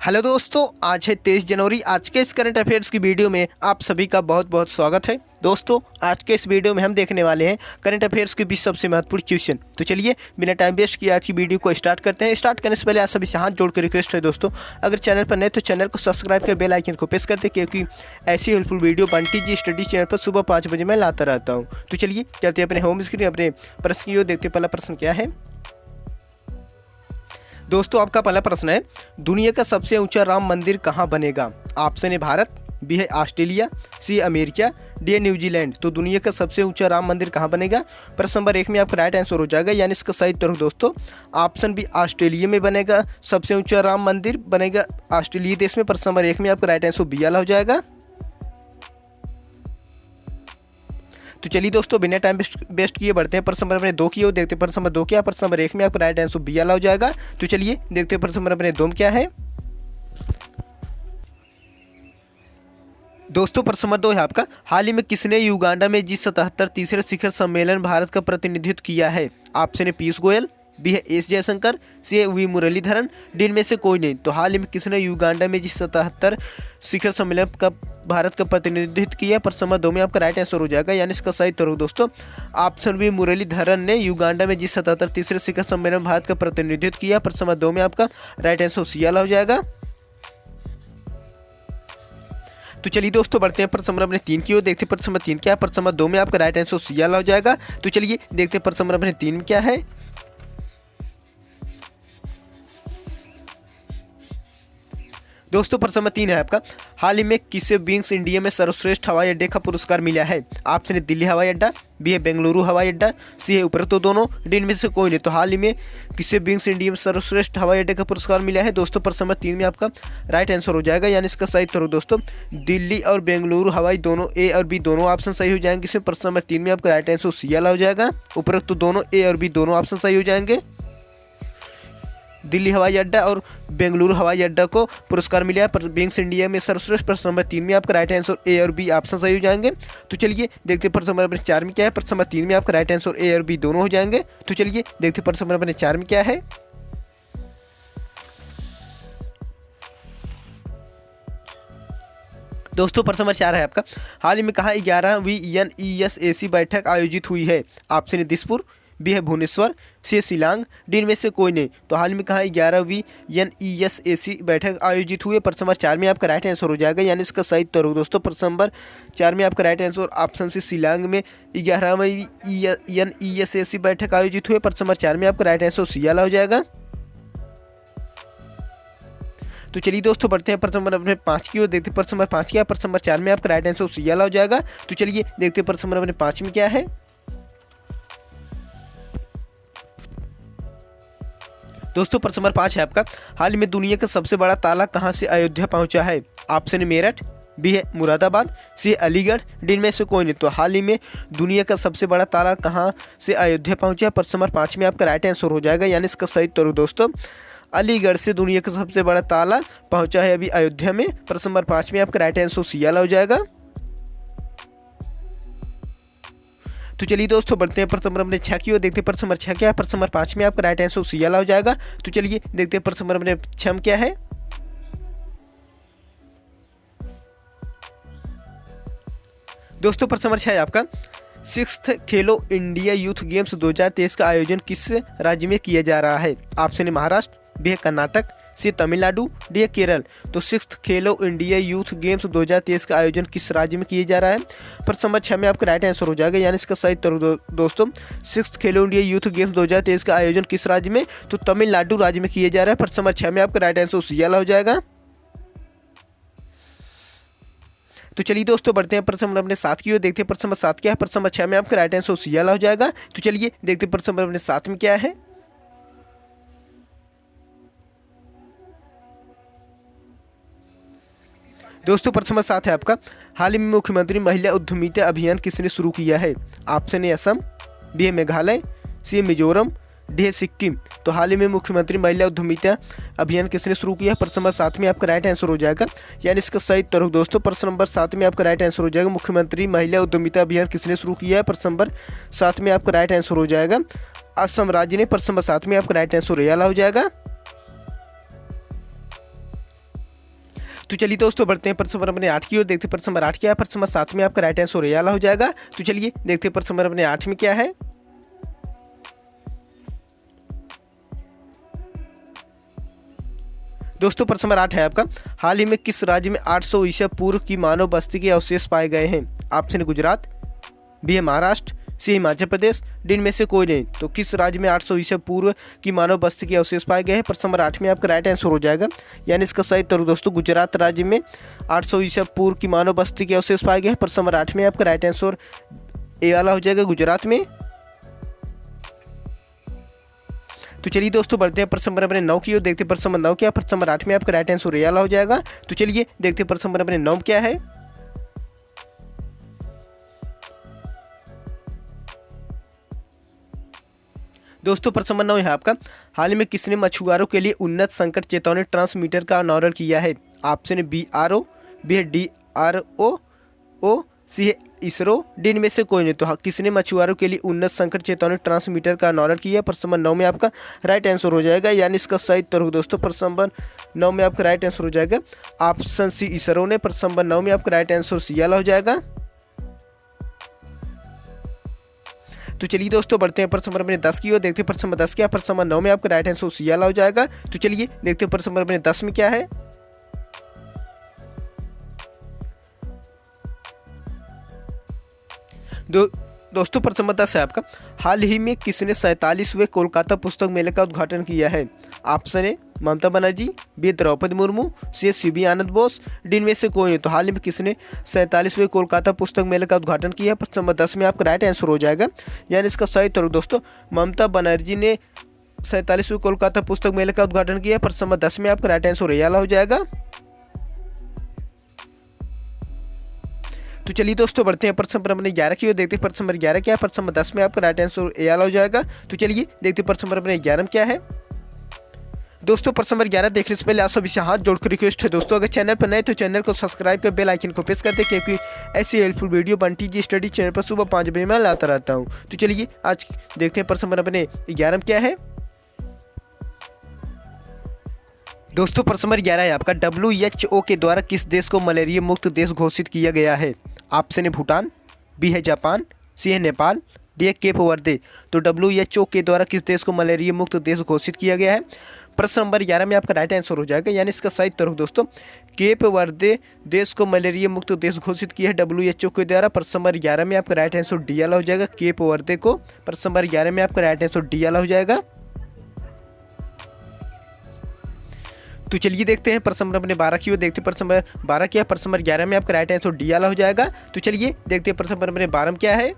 Hello दोस्तों, आज है 23 जनवरी। आज के इस करंट अफेयर्स की वीडियो में आप सभी का बहुत बहुत स्वागत है। दोस्तों, आज के इस वीडियो में हम देखने वाले हैं करंट अफेयर्स के 20 सबसे महत्वपूर्ण क्वेश्चन। तो चलिए बिना टाइम वेस्ट किए आज की वीडियो को स्टार्ट करते हैं। स्टार्ट करने से पहले आप सभी से हाथ जोड़ कर रिक्वेस्ट है दोस्तों, अगर चैनल पर नए तो चैनल को सब्सक्राइब कर बेल आइकन को प्रेस करते, क्योंकि ऐसी हेल्पफुल वीडियो बंटी जी स्टडी चैनल पर सुबह 5 बजे मैं लाता रहता हूँ। तो चलिए चलते हैं अपने होम स्क्रीन, अपने प्रश्न की ओर देखते। पहला प्रश्न क्या है दोस्तों? आपका पहला प्रश्न है, दुनिया का सबसे ऊंचा राम मंदिर कहां बनेगा? ऑप्शन है भारत, बी है ऑस्ट्रेलिया, सी अमेरिका, डी है न्यूजीलैंड। तो दुनिया का सबसे ऊंचा राम मंदिर कहां बनेगा? प्रश्न नंबर 1 में आपका राइट आंसर हो जाएगा, यानी इसका सही उत्तर दोस्तों ऑप्शन बी ऑस्ट्रेलिया में बनेगा। सबसे ऊंचा राम मंदिर बनेगा ऑस्ट्रेलिया देश में। प्रश्न नंबर 1 में आपका राइट आंसर बी वाला हो जाएगा। तो चलिए दोस्तों बिना टाइम वेस्ट किए बढ़ते हैं प्रश्न नंबर 2 की ओर देखते हैं। प्रश्न नंबर 2 क्या है? प्रश्न नंबर 1 में आपका राइट आंसर बी वाला हो जाएगा। तो चलिए देखते हैं प्रश्न नंबर 2 क्या है दोस्तों। प्रश्न नंबर 2 है आपका, हाल ही में किसने युगांडा में G77 तीसरे शिखर सम्मेलन भारत का प्रतिनिधित्व किया है? ऑप्शन है पीयूष गोयल, बी है एस जयशंकर, सी है वी मुरलीधरन, डी में से कोई नहीं। तो हाल ही में किसने युगांडा में G77 शिखर सम्मेलन का भारत का प्रतिनिधित्व किया? प्रश्न नंबर 2 में आपका राइट आंसर हो जाएगा, यानी इसका सही उत्तर हो दोस्तों ऑप्शन वी मुरलीधरन ने युगांडा में G77 तीसरे शिखर सम्मेलन भारत का प्रतिनिधित्व किया। प्रश्न नंबर 2 में आपका राइट आंसर सी वाला हो जाएगा। तो चलिए दोस्तों बढ़ते हैं प्रश्न नंबर 3 की ओर देखते हैं। प्रश्न नंबर 3 क्या है? प्रश्न नंबर 2 में आपका राइट आंसर सी वाला हो जाएगा। तो चलिए देखते हैं प्रश्न नंबर 3 क्या है दोस्तों। प्रश्न नंबर 3 है आपका, हाल ही में किसे विंग्स इंडिया में सर्वश्रेष्ठ हवाई अड्डे का पुरस्कार मिला है? ऑप्शन है दिल्ली हवाई अड्डा, बी है बेंगलुरु हवाई अड्डा, सी है उपरोक्त दोनों, डी में से कोई नहीं। तो हाल ही में किसे विंग्स इंडिया में सर्वश्रेष्ठ हवाई अड्डे का पुरस्कार मिला है? दोस्तों प्रश्न नंबर 3 में आपका राइट आंसर हो जाएगा, यानी इसका सही उत्तर हो दोस्तों दिल्ली और बेंगलुरु हवाई दोनों ए और बी दोनों ऑप्शन सही हो जाएंगे। इसमें प्रश्न नंबर 3 में आपका राइट आंसर सी वाला हो जाएगा। उपरोक्त दोनों ए और बी दोनों ऑप्शन सही हो जाएंगे। दिल्ली हवाई अड्डा और बेंगलुरु हवाई अड्डा को पुरस्कार मिला है विंग्स इंडिया में सर्वश्रेष्ठ। प्रश्न नंबर 3 में आपका राइट आंसर ए और बी ऑप्शन सही हो जाएंगे। तो चलिए देखते हैं प्रश्न नंबर 4 में क्या है। प्रश्न नंबर 3 में आपका राइट आंसर ए और बी दोनों हो जाएंगे। तो चलिए देखते हैं प्रश्न नंबर 4 में क्या है दोस्तों। प्रश्न नंबर 4 है आपका, हाल ही में कहा 11वीं NESAC बैठक आयोजित हुई है? ऑप्शन है दिसपुर, बी है भुवनेश्वर, सी है शिलांग, डी में से कोई नहीं। तो हाल में कहा 11वीं NESAC बैठक आयोजित हुई है। प्रश्न नंबर 4 में आपका राइट आंसर हो जाएगा, यानी इसका सही उत्तर हो दोस्तों प्रश्न नंबर 4 में आपका right answer option C Shillong में 11वीं NESAC बैठक आयोजित हुई है। प्रश्न नंबर 4 में आपका राइट आंसर सी वाला हो जाएगा। तो चलिए दोस्तों बढ़ते हैं प्रश्न नंबर 5 की ओर देखते हैं। प्रश्न नंबर 5 क्या है? प्रश्न नंबर 4 में आपका राइट आंसर सी वाला हो जाएगा। तो चलिए देखते हैं प्रश्न नंबर 5 में क्या है दोस्तों। प्रश्न नंबर 5 है आपका, हाल ही में दुनिया का सबसे बड़ा ताला कहां से अयोध्या पहुंचा है? ऑप्शन है मेरठ, बी है मुरादाबाद, सी है अलीगढ़, डी में से कोई नहीं। तो हाल ही में दुनिया का सबसे बड़ा ताला कहां से अयोध्या पहुंचा है? प्रश्न नंबर 5 में आपका राइट आंसर हो जाएगा, यानी इसका सही उत्तर हो दोस्तों अलीगढ़ से दुनिया का सबसे बड़ा ताला पहुंचा है अभी अयोध्या में। प्रश्न नंबर 5 में आपका राइट आंसर सी वाला हो जाएगा। तो चलिए दोस्तों बढ़ते हैं प्रश्न नंबर 6 की ओर देखते हैं। प्रश्न नंबर 6 क्या है? प्रश्न नंबर 5 में आपका राइट आंसर सी वाला हो जाएगा। तो चलिए देखते हैं प्रश्न नंबर 6 में क्या है दोस्तों। प्रश्न नंबर 6 है आपका, 6th खेलो इंडिया यूथ गेम्स 2023 का आयोजन किस राज्य में किया जा रहा है? ऑप्शन है महाराष्ट्र, बी है कर्नाटक, सी तमिलनाडु, डी है केरल। तो 6th खेलो इंडिया यूथ गेम्स 2023 का आयोजन किस राज्य में किया जा रहा है? प्रश्न नंबर 6 में आपका राइट आंसर हो जाएगा, यानी इसका सही उत्तर दोस्तों 6th खेलो इंडिया यूथ गेम्स 2023 का आयोजन किस राज्य में? तो तमिलनाडु राज्य में किया जा रहा है। प्रश्न नंबर 6 में आपका राइट आंसर सी वाला हो जाएगा। तो चलिए दोस्तों बढ़ते हैं प्रश्न नंबर 7 की ओर देखते हैं। प्रश्न नंबर 7 क्या है? प्रश्न नंबर 6 में आपका राइट आंसर सी वाला हो जाएगा। तो चलिए देखते हैं प्रश्न नंबर 7 में क्या है दोस्तों। प्रश्न नंबर 7 है आपका, हाल ही में मुख्यमंत्री महिला उद्यमिता अभियान किसने शुरू किया है? ऑप्शन है असम, बी है मेघालय, सी है मिजोरम, डी है सिक्किम। तो हाल ही में मुख्यमंत्री महिला उद्यमिता अभियान किसने शुरू किया? प्रश्न नंबर 7 में आपका राइट आंसर हो जाएगा, यानी इसका सही उत्तर हो दोस्तों प्रश्न नंबर 7 में आपका राइट आंसर हो जाएगा। मुख्यमंत्री महिला उद्यमिता अभियान किसने शुरू किया है? प्रश्न नंबर 7 में आपका राइट आंसर हो जाएगा असम राज्य ने। प्रश्न नंबर 7 में आपका राइट आंसर वाला हो जाएगा। तो चलिए दोस्तों बढ़ते हैं प्रश्न नंबर अपने 8 की ओर। देखते हैं प्रश्न नंबर 8 क्या है। प्रश्न नंबर 7 में आपका राइट आंसर ये वाला हो जाएगा। तो चलिए देखते हैं प्रश्न नंबर अपने 8 में क्या है। दोस्तों प्रश्न नंबर 8 है आपका, हाल ही में किस राज्य में 800 ईसा पूर्व की मानव बस्ती के अवशेष पाए गए हैं। ऑप्शन गुजरात, बी है महाराष्ट्र, सी हिमाचल प्रदेश, डी इनमें से कोई नहीं। तो किस राज्य में 800 ईसा पूर्व की मानव बस्ती के अवशेष पाए गए हैं। प्रश्न नंबर 8 में आपका राइट आंसर हो जाएगा, यानी इसका सही उत्तर दोस्तों गुजरात राज्य में 800 ईसा पूर्व की मानव बस्ती के अवशेष पाए गए हैं। प्रश्न नंबर 8 में आपका राइट आंसर ए वाला हो जाएगा, गुजरात में। तो चलिए दोस्तों बढ़ते हैं प्रश्न नंबर अपने 9 की ओर। देखते हैं प्रश्न नंबर 9 क्या है। प्रश्न नंबर 8 में आपका राइट आंसर ए वाला हो जाएगा। तो चलिए देखते हैं प्रश्न नंबर अपने 9 क्या है। दोस्तों प्रश्न नंबर 9 है आपका, हाल ही में किसने मछुआरों के लिए उन्नत संकट चेतावनी ट्रांसमीटर का अनावरण किया है। ऑप्शन BRO, बी है DRO, सी है इसरो, डी इनमें से कोई नहीं। तो किसने मछुआरों के लिए उन्नत संकट चेतावनी ट्रांसमीटर का अनावरण किया। प्रश्न नंबर 9 में आपका राइट आंसर हो जाएगा, यानी इसका सही उत्तर हो दोस्तों प्रश्न नंबर 9 में आपका राइट आंसर हो जाएगा ऑप्शन सी इसरो ने। प्रश्न नंबर 9 में आपका राइट आंसर सी वाला हो जाएगा। तो चलिए दोस्तों बढ़ते हैं प्रश्न नंबर अपने 10 की ओर। देखते हैं प्रश्न नंबर 10 क्या। प्रश्न नंबर 9 में आपका राइट आंसर सी वाला हो जाएगा। तो चलिए देखते हैं प्रश्न नंबर अपने 10 में क्या है। दोस्तों प्रश्न नंबर 10 है आपका, हाल ही में किसने 47वें कोलकाता पुस्तक मेले का उद्घाटन किया है। Option A Mamata Banerjee, B Droupadi Murmu, C CB Ananda Bose, D इनमें से कोई है। तो हाल ही में किसने 47वें कोलकाता पुस्तक मेले का उद्घाटन किया है। प्रश्न नंबर 10 में आपका राइट आंसर हो जाएगा, यानी इसका सही उत्तर दोस्तों ममता बनर्जी ने 47वें कोलकाता पुस्तक मेले का उद्घाटन किया है। प्रश्न नंबर 10 में आपका राइट आंसर ए वाला हो जाएगा। तो चलिए दोस्तों बढ़ते हैं प्रश्न नंबर अपने 11 की ओर। देखते हैं प्रश्न नंबर 11 क्या है। प्रश्न नंबर 10 में आपका राइट आंसर ए वाला हो जाएगा। तो चलिए देखते हैं प्रश्न नंबर अपने 11 में क्या है। दोस्तों प्रश्न नंबर 11 देखने से पहले आप सभी से हाथ जोड़कर रिक्वेस्ट है दोस्तों, अगर चैनल पर नए तो चैनल को सब्सक्राइब कर बेल आइकन को प्रेस कर दे, क्योंकि ऐसी हेल्पफुल वीडियो बंटी जी स्टडी चैनल पर सुबह 5 बजे मैं लाता रहता हूँ। तो चलिए आज देखते हैं प्रश्न नंबर अपने 11 में क्या है। दोस्तों प्रश्न नंबर 11 है आपका, WHO के द्वारा किस देश को मलेरिया मुक्त देश घोषित किया गया है। ऑप्शन है भूटान, बी है जापान, सी है नेपाल, डी है केप वर्दे। तो WHO के द्वारा किस देश को मलेरिया मुक्त देश घोषित किया गया है। प्रश्न नंबर 11 में आपका राइट आंसर हो जाएगा, यानी इसका सही उत्तर हो दोस्तों केप वर्दे देश को मलेरिया मुक्त देश घोषित किया है WHO के द्वारा। प्रश्न नंबर 11 में आपका राइट आंसर डी वाला हो जाएगा, केप वर्दे को। प्रश्न नंबर 11 में आपका राइट आंसर डी वाला हो जाएगा। तो चलिए देखते हैं प्रश्न नंबर अपने 12 की ओर। देखते हैं प्रश्न नंबर 12 क्या है। प्रश्न नंबर 11 में आपका राइट आंसर डी वाला हो जाएगा। तो चलिए देखते हैं प्रश्न नंबर अपने 12 में क्या है।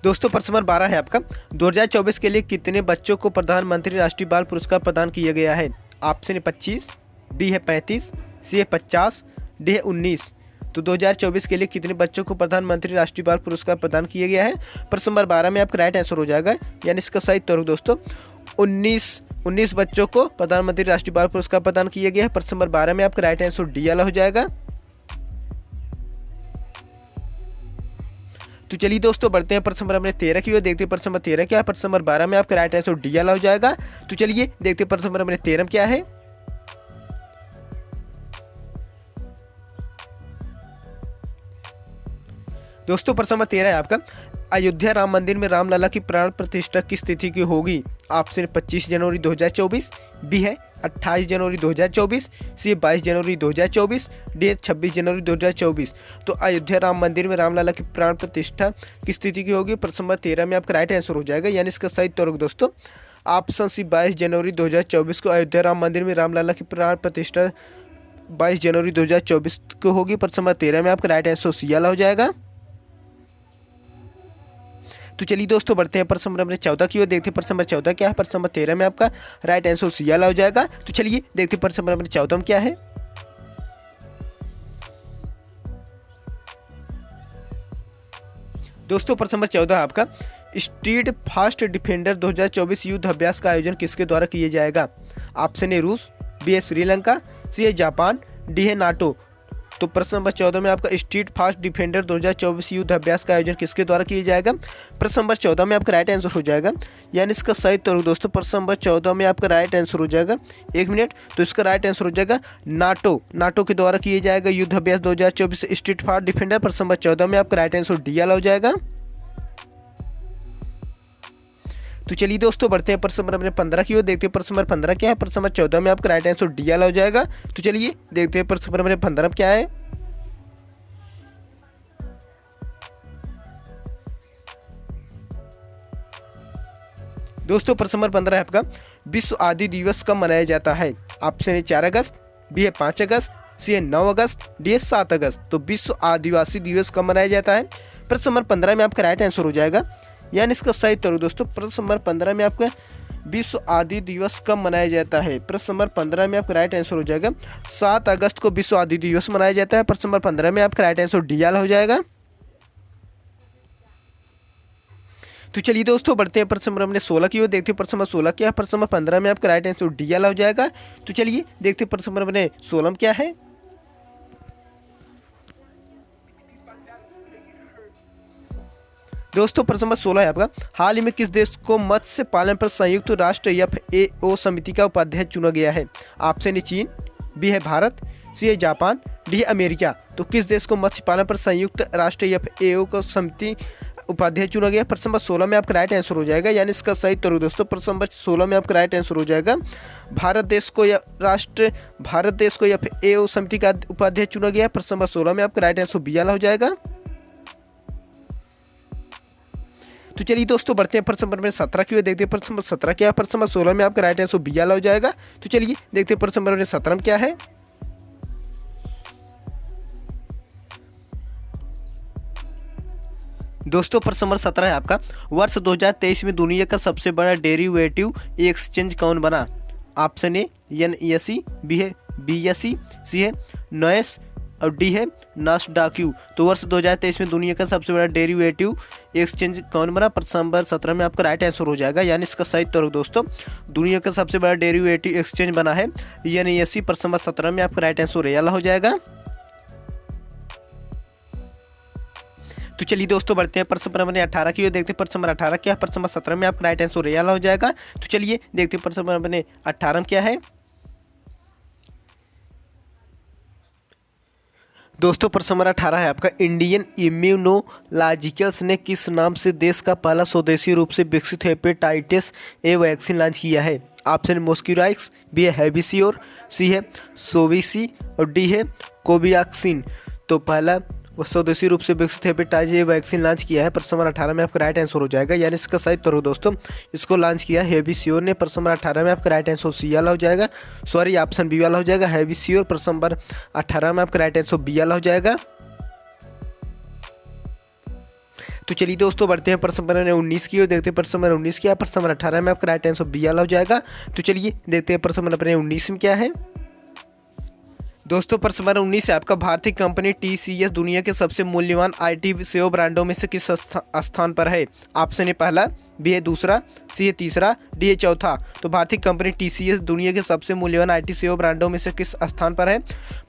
दोस्तों प्रश्न नंबर 12 है आपका, 2024 के लिए कितने बच्चों को प्रधानमंत्री राष्ट्रीय बाल पुरस्कार प्रदान किया गया है। ऑप्शन है 25, बी है 35, सी है 50, डी है 19। तो 2024 के लिए कितने बच्चों को प्रधानमंत्री राष्ट्रीय बाल पुरस्कार प्रदान किया गया है। प्रश्न नंबर 12 में आपका राइट आंसर हो जाएगा, यानी इसका सही उत्तर दोस्तों 19 बच्चों को प्रधानमंत्री राष्ट्रीय बाल पुरस्कार प्रदान किया गया है। प्रश्न नंबर 12 में आपका राइट आंसर डी वाला हो जाएगा। तो चलिए दोस्तों बढ़ते हैं प्रश्न नंबर अपने 13 की ओर। देखते हैं प्रश्न नंबर 13 क्या है। प्रश्न नंबर 12 में आपका राइट आंसर डी वाला हो जाएगा। तो चलिए देखते हैं प्रश्न नंबर अपने 13 क्या है। दोस्तों प्रश्न नंबर 13 है आपका, अयोध्या राम मंदिर में रामलला की प्राण प्रतिष्ठा किस तिथि की होगी। ऑप्शन 25 जनवरी 2024, बी है 28 जनवरी 2024, सी 22 जनवरी 2024, डी 26 जनवरी 2024। तो अयोध्या राम मंदिर में रामलला की प्राण प्रतिष्ठा किस तिथि की होगी। प्रश्न नंबर 13 में आपका राइट आंसर हो जाएगा, यानी इसका सही उत्तर होगा दोस्तों ऑप्शन सी 22 जनवरी 2024 को अयोध्या राम मंदिर में रामलला की प्राण प्रतिष्ठा 22 जनवरी 2024 को होगी। प्रश्न नंबर 13 में आपका राइट आंसर सी वाला हो जाएगा। तो चलिए दोस्तों बढ़ते हैं प्रश्न नंबर 14 की ओर। देखते हैं प्रश्न नंबर 14 क्या है। प्रश्न नंबर 13 में आपका राइट आंसर सी वाला हो जाएगा। तो चलिए देखते हैं प्रश्न नंबर 14 में क्या है। दोस्तों प्रश्न नंबर 14 आपका, स्ट्रीट फास्ट डिफेंडर 2024 युद्ध अभ्यास का आयोजन किसके द्वारा किया जाएगा। ऑप्शन ए रूस, बी है श्रीलंका, सी है जापान, डी है नाटो। तो प्रश्न नंबर 14 में आपका स्ट्रीट फास्ट डिफेंडर 2024 युद्ध अभ्यास का आयोजन किसके द्वारा किया जाएगा। प्रश्न नंबर 14 में आपका राइट आंसर हो जाएगा, यानी इसका सही उत्तर दोस्तों प्रश्न नंबर 14 में आपका राइट आंसर हो जाएगा। एक मिनट, तो इसका राइट आंसर हो जाएगा नाटो के द्वारा किया जाएगा युद्ध अभ्यास 2024 स्ट्रीट फास्ट डिफेंडर। प्रश्न नंबर 14 में आपका राइट आंसर डी वाला हो जाएगा। तो चलिए दोस्तों बढ़ते हैं प्रश्न नंबर 15 की ओर, देखते हैं प्रश्न नंबर 15 क्या है। प्रश्न नंबर 14 में आपका राइट आंसर डी वाला हो जाएगा। तो चलिए देखते हैं प्रश्न नंबर 15 क्या है। दोस्तों प्रश्न नंबर 15 है आपका विश्व आदि दिवस कब मनाया जाता है। ऑप्शन ए 4 अगस्त, बी है 5 अगस्त, सी है 9 अगस्त, डी है 7 अगस्त। तो विश्व आदिवासी दिवस कब मनाया जाता है। प्रश्न नंबर 15 में आपका राइट आंसर हो जाएगा, यानी इसका सही उत्तर दोस्तों प्रश्न नंबर 15 में आपका विश्व आदि दिवस कब मनाया जाता है। प्रश्न नंबर 15 में आपका राइट आंसर हो जाएगा 7 अगस्त को विश्व आदि दिवस मनाया जाता है। प्रश्न नंबर 15 में आपका राइट आंसर डी वाला हो जाएगा। तो चलिए दोस्तों बढ़ते हैं प्रश्न नंबर 16 की ओर, देखते हैं प्रश्न नंबर 16 क्या है। प्रश्न नंबर 15 में आपका राइट आंसर डी वाला हो जाएगा। तो चलिए देखते हैं प्रश्न नंबर 16 क्या है। दोस्तों प्रश्न नंबर 16 है आपका हाल ही में किस देश को मत्स्य पालन पर संयुक्त राष्ट्र FAO समिति का उपाध्यक्ष चुना गया है। ऑप्शन ए चीन, बी है भारत, सी है जापान, डी है अमेरिका। तो किस देश को मत्स्य पालन पर संयुक्त राष्ट्र FAO को समिति उपाध्यक्ष चुना गया। प्रश्न नंबर 16 में आपका राइट आंसर हो जाएगा, यानी इसका सही उत्तर दोस्तों प्रश्न नंबर 16 में आपका राइट आंसर हो जाएगा भारत देश को FAO समिति का उपाध्यक्ष चुना गया। प्रश्न नंबर 16 में आपका राइट आंसर बी वाला हो जाएगा। तो चलिए दोस्तों बढ़ते हैं प्रश्न नंबर 17 की ओर, देखते हैं प्रश्न नंबर 17 क्या है। प्रश्न नंबर 16 में आपका राइट आंसर बी वाला हो जाएगा। तो चलिए देखते हैं प्रश्न नंबर 17 में क्या है। दोस्तों प्रश्न नंबर 17 है आपका वर्ष 2023 में दुनिया का सबसे बड़ा डेरिवेटिव एक्सचेंज कौन बना। ऑप्शन ए NSE, बी है BSE, सी है नॉएस और डी है नास्डाक्यू। तो वर्ष 2023 में दुनिया का सबसे बड़ा डेरिवेटिव एक्सचेंज कौन बना। प्रश्न नंबर 17 में आपका राइट आंसर हो जाएगा, यानी इसका सही उत्तर दोस्तों दुनिया का सबसे बड़ा डेरिवेटिव एक्सचेंज बना है NSE। प्रश्न नंबर 17 में आपका राइट आंसर वाला हो जाएगा। तो चलिए दोस्तों बढ़ते हैं प्रश्न नंबर 18 की ओर, देखते हैं प्रश्न नंबर 18 क्या है। प्रश्न नंबर 17 में आपका राइट आंसर वाला हो जाएगा। तो चलिए देखते हैं प्रश्न नंबर 18 क्या है। दोस्तों प्रश्न नंबर 18 है आपका इंडियन इम्यूनोलॉजिकल्स ने किस नाम से देश का पहला स्वदेशी रूप से विकसित हेपेटाइटिस ए वैक्सीन लॉन्च किया है। ऑप्शन मोस्क्यूराइक्स, बी है हैविसियोर, सी है सोविसी और डी है कोवियाक्सिन। तो पहला स्वदेशी रूप से विकसित हेपेटाइटिस ए वैक्सीन लॉन्च किया है। प्रश्न नंबर 18 में आपका राइट आंसर हो जाएगा, यानी इसका सही उत्तर दोस्तों इसको लॉन्च किया हैविसियोर ने। प्रश्न नंबर 18 में आपका राइट आंसर सी वाला हो जाएगा, सॉरी ऑप्शन बी वाला हो जाएगा हैविसियोर। प्रश्न नंबर 18 में आपका राइट आंसर बी वाला हो जाएगा। तो चलिए दोस्तों बढ़ते हैं प्रश्न नंबर 19 की ओर, देखते हैं प्रश्न नंबर 19 क्या है। प्रश्न नंबर 18 में आपका राइट आंसर बी वाला हो जाएगा। तो चलिए देखते हैं प्रश्न नंबर 19 में क्या है। दोस्तों प्रश्न नंबर 19 है आपका भारतीय कंपनी TCS दुनिया के सबसे मूल्यवान IT सेवा ब्रांडों में से किस स्थान पर है। ऑप्शन ए पहला, बी है दूसरा, सी है तीसरा, डी है चौथा। तो भारतीय कंपनी TCS दुनिया के सबसे मूल्यवान IT सेवा ब्रांडों में से किस स्थान पर है।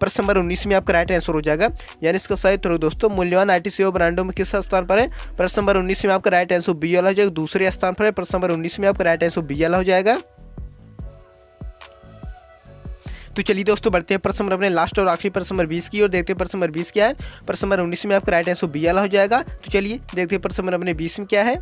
प्रश्न नंबर 19 में आपका राइट आंसर हो जाएगा, यानी इसका सही उत्तर दोस्तों मूल्यवान IT सेवा ब्रांडों में किस स्थान पर है। प्रश्न नंबर 19 में आपका राइट आंसर बी वाला हो जाएगा, दूसरे स्थान पर है। प्रश्न नंबर 19 में आपका राइट आंसर बी वाला हो जाएगा। तो चलिए दोस्तों बढ़ते हैं प्रश्न नंबर अपने लास्ट और आखिरी प्रश्न नंबर 20 की ओर, देखते हैं प्रश्न नंबर 20 क्या है। प्रश्न नंबर 19 में आपका राइट आंसर बी वाला हो जाएगा। तो चलिए देखते हैं प्रश्न नंबर अपने 20 में क्या है।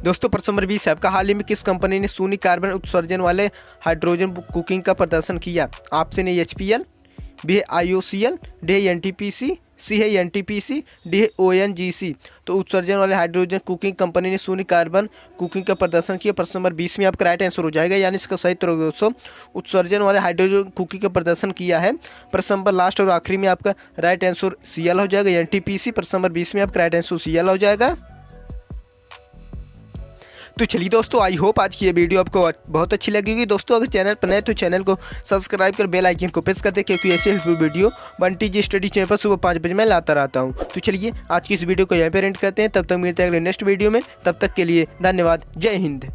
दोस्तों प्रश्न नंबर 20 है आपका हाल ही में किस कंपनी ने शून्य कार्बन उत्सर्जन वाले हाइड्रोजन कुकिंग का प्रदर्शन किया। ऑप्शन ए HPL, बी है IOCL, डी है NTPC, सी है NTPC, डी है ONGC। तो उत्सर्जन वाले हाइड्रोजन कुकिंग कंपनी ने शून्य कार्बन कुकिंग का प्रदर्शन किया। प्रश्न नंबर 20 में आपका राइट आंसर हो जाएगा, यानी इसका सही उत्तर दोस्तों उत्सर्जन वाले हाइड्रोजन कुकिंग का प्रदर्शन किया है। प्रश्न नंबर लास्ट और आखिरी में आपका राइट आंसर CL हो जाएगा NTPC। प्रश्न नंबर 20 में आपका राइट आंसर CL हो जाएगा। तो चलिए दोस्तों आई होप आज की ये वीडियो आपको बहुत अच्छी लगेगी। दोस्तों अगर चैनल पर नए तो चैनल को सब्सक्राइब कर बेल आइकन को प्रेस कर दे, क्योंकि ऐसे वीडियो बंटी जी स्टडी चैनल पर सुबह 5 बजे मैं लाता रहता हूँ। तो चलिए आज की इस वीडियो को यहाँ पे एंड करते हैं, तब तक मिलते हैं अगले नेक्स्ट वीडियो में। तब तक के लिए धन्यवाद। जय हिंद।